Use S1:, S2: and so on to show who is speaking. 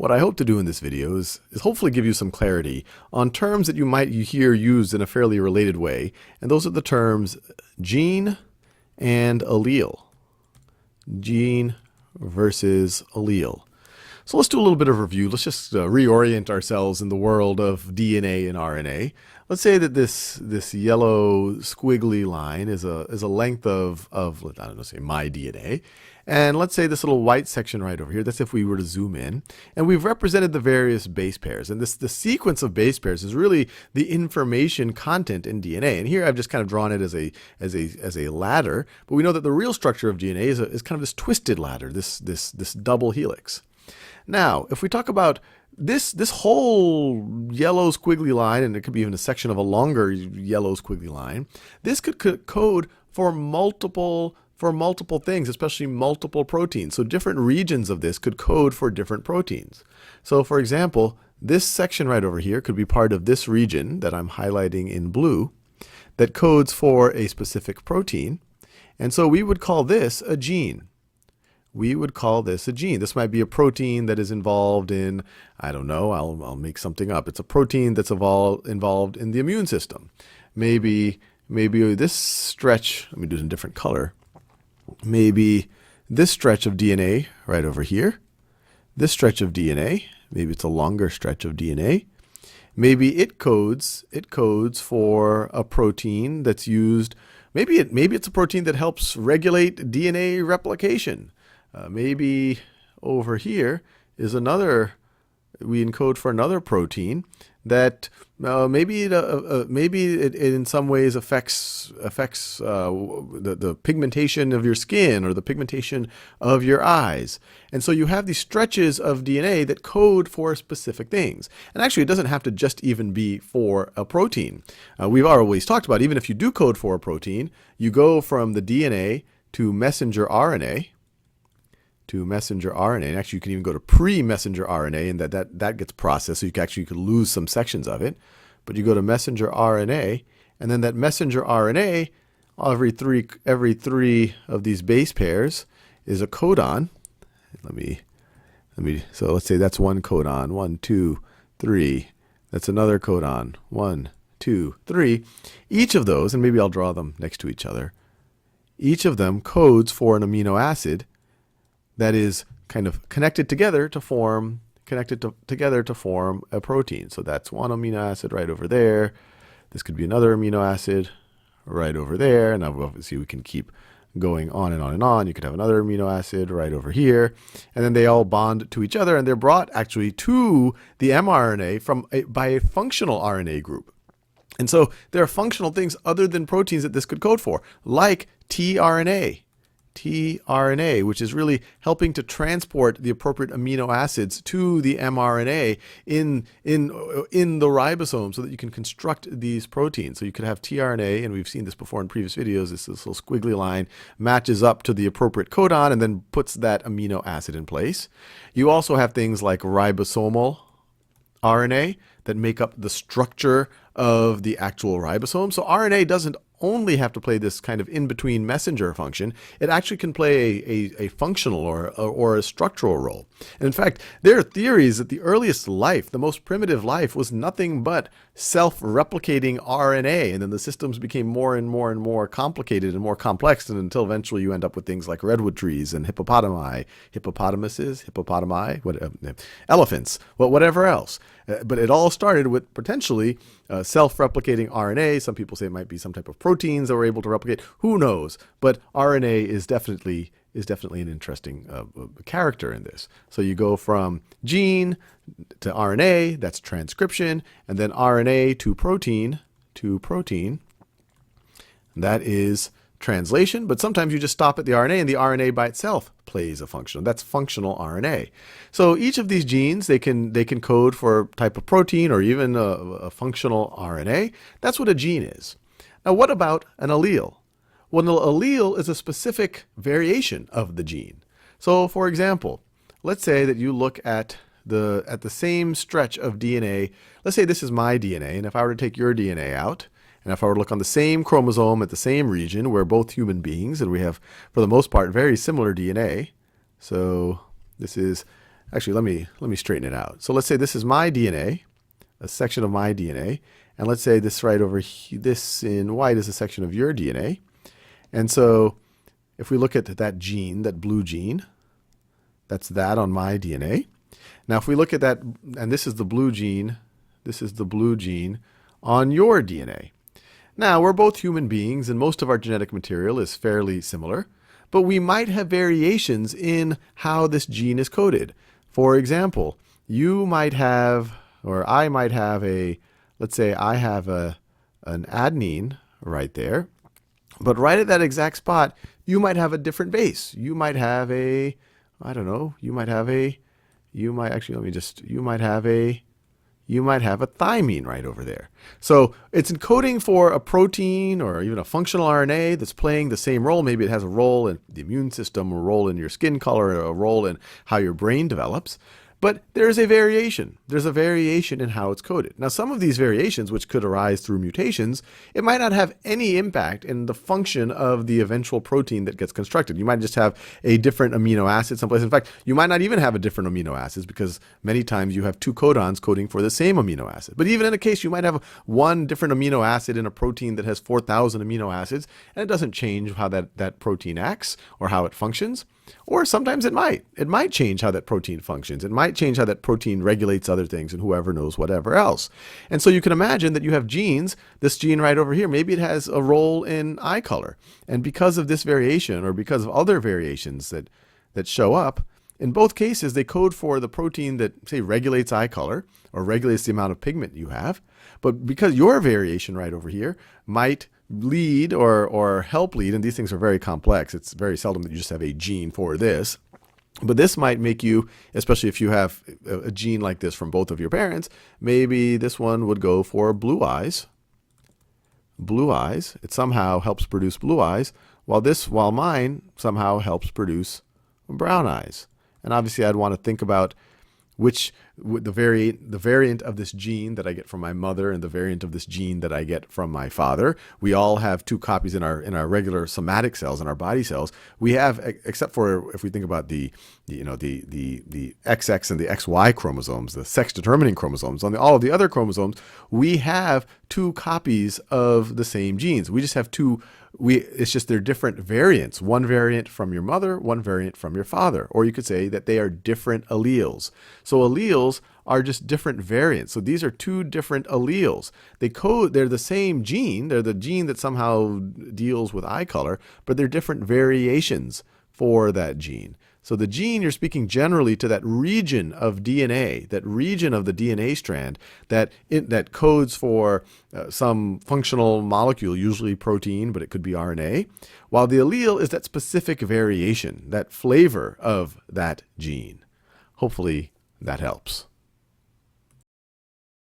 S1: what I hope to do in this video is hopefully give you some clarity on terms that you might hear used in a fairly related way. And those are the terms gene and allele. Gene versus allele. So let's do a little bit of review. Let's just reorient ourselves in the world of DNA and RNA. Let's say that this yellow squiggly line is a length of I don't know, say my DNA. And let's say this little white section right over here, that's if we were to zoom in. And we've represented the various base pairs. And the sequence of base pairs is really the information content in DNA. And here I've just kind of drawn it as a ladder. But we know that the real structure of DNA is kind of this twisted ladder, this double helix. Now, if we talk about this whole yellow squiggly line, and it could be even a section of a longer yellow squiggly line, this could code for multiple things, especially multiple proteins. So different regions of this could code for different proteins. So for example, this section right over here could be part of this region that I'm highlighting in blue that codes for a specific protein. And so we would call this a gene. We would call this a gene. This might be a protein that is involved in, I don't know, I'll make something up. It's a protein that's involved in the immune system. Maybe this stretch, let me do it in a different color. Maybe this stretch of DNA right over here. This stretch of DNA, maybe it's a longer stretch of DNA. Maybe it codes for a protein that's used. Maybe it's a protein that helps regulate DNA replication. Maybe over here is we encode for another protein that maybe it in some ways affects the pigmentation of your skin or the pigmentation of your eyes. And so you have these stretches of DNA that code for specific things. And actually, it doesn't have to just even be for a protein. We've always talked about, even if you do code for a protein, you go from the DNA to messenger RNA. And actually you can even go to pre-messenger RNA, and that gets processed, so you could lose some sections of it. But you go to messenger RNA, and then that messenger RNA, every three of these base pairs is a codon. So let's say that's one codon, 1, 2, 3. That's another codon, 1, 2, 3. Each of those, and maybe I'll draw them next to each other, each of them codes for an amino acid that is kind of connected together to form a protein. So that's one amino acid right over there. This could be another amino acid right over there. And obviously we can keep going on and on and on. You could have another amino acid right over here. And then they all bond to each other, and they're brought actually to the mRNA by a functional RNA group. And so there are functional things other than proteins that this could code for, like tRNA, which is really helping to transport the appropriate amino acids to the mRNA in the ribosome so that you can construct these proteins. So you could have tRNA, and we've seen this before in previous videos, this little squiggly line matches up to the appropriate codon and then puts that amino acid in place. You also have things like ribosomal RNA that make up the structure of the actual ribosome. So RNA doesn't only have to play this kind of in-between messenger function. It actually can play a functional or a structural role. And in fact, there are theories that the earliest life, the most primitive life, was nothing but self-replicating RNA, and then the systems became more and more and more complicated and more complex, and until eventually you end up with things like redwood trees and elephants, whatever else. But it all started with potentially self-replicating RNA. Some people say it might be some type of proteins that were able to replicate. Who knows? But RNA is definitely an interesting character in this. So you go from gene to RNA, that's transcription, and then RNA to protein, that is translation. But sometimes you just stop at the RNA, and the RNA by itself plays a function. That's functional RNA. So each of these genes, they can code for a type of protein or even a functional RNA. That's what a gene is. Now, what about an allele? Well, an allele is a specific variation of the gene. So, for example, let's say that you look at the same stretch of DNA. Let's say this is my DNA, and if I were to take your DNA out, and if I were to look on the same chromosome at the same region, we're both human beings, and we have, for the most part, very similar DNA. So this is actually, let me straighten it out. So let's say this is my DNA, a section of my DNA, and let's say this right over here, this in white is a section of your DNA. And so if we look at that gene, that blue gene, that's that on my DNA. Now if we look at that, and this is the blue gene, this is the blue gene on your DNA. Now we're both human beings and most of our genetic material is fairly similar, but we might have variations in how this gene is coded. For example, you might have, or I might have let's say I have an adenine right there, but right at that exact spot, you might have a different base. You might have you might have a thymine right over there. So it's encoding for a protein or even a functional RNA that's playing the same role. Maybe it has a role in the immune system, a role in your skin color, a role in how your brain develops. But there's a variation. There's a variation in how it's coded. Now, some of these variations, which could arise through mutations, it might not have any impact in the function of the eventual protein that gets constructed. You might just have a different amino acid someplace. In fact, you might not even have a different amino acids because many times you have two codons coding for the same amino acid. But even in a case, you might have one different amino acid in a protein that has 4,000 amino acids, and it doesn't change how that protein acts or how it functions. Or sometimes it might. It might change how that protein functions. It might change how that protein regulates other things and whoever knows whatever else. And so you can imagine that you have genes, this gene right over here, maybe it has a role in eye color. And because of this variation or because of other variations that show up, in both cases they code for the protein that, say, regulates eye color or regulates the amount of pigment you have. But because your variation right over here might lead or help lead, and these things are very complex. It's very seldom that you just have a gene for this. But this might make you, especially if you have a gene like this from both of your parents, maybe this one would go for blue eyes. Blue eyes. It somehow helps produce blue eyes, while mine somehow helps produce brown eyes. And obviously I'd want to think about the variant of this gene that I get from my mother and the variant of this gene that I get from my father. We all have two copies in our regular somatic cells, in our body cells. We have, except for if we think about the XX and the XY chromosomes, the sex determining chromosomes, on all of the other chromosomes, we have two copies of the same genes. We just have two. It's just they're different variants. One variant from your mother, one variant from your father. Or you could say that they are different alleles. So alleles are just different variants. So these are two different alleles. They're the same gene. They're the gene that somehow deals with eye color, but they're different variations for that gene. So the gene, you're speaking generally to that region of DNA, that region of the DNA strand that codes for some functional molecule, usually protein, but it could be RNA, while the allele is that specific variation, that flavor of that gene. Hopefully that helps.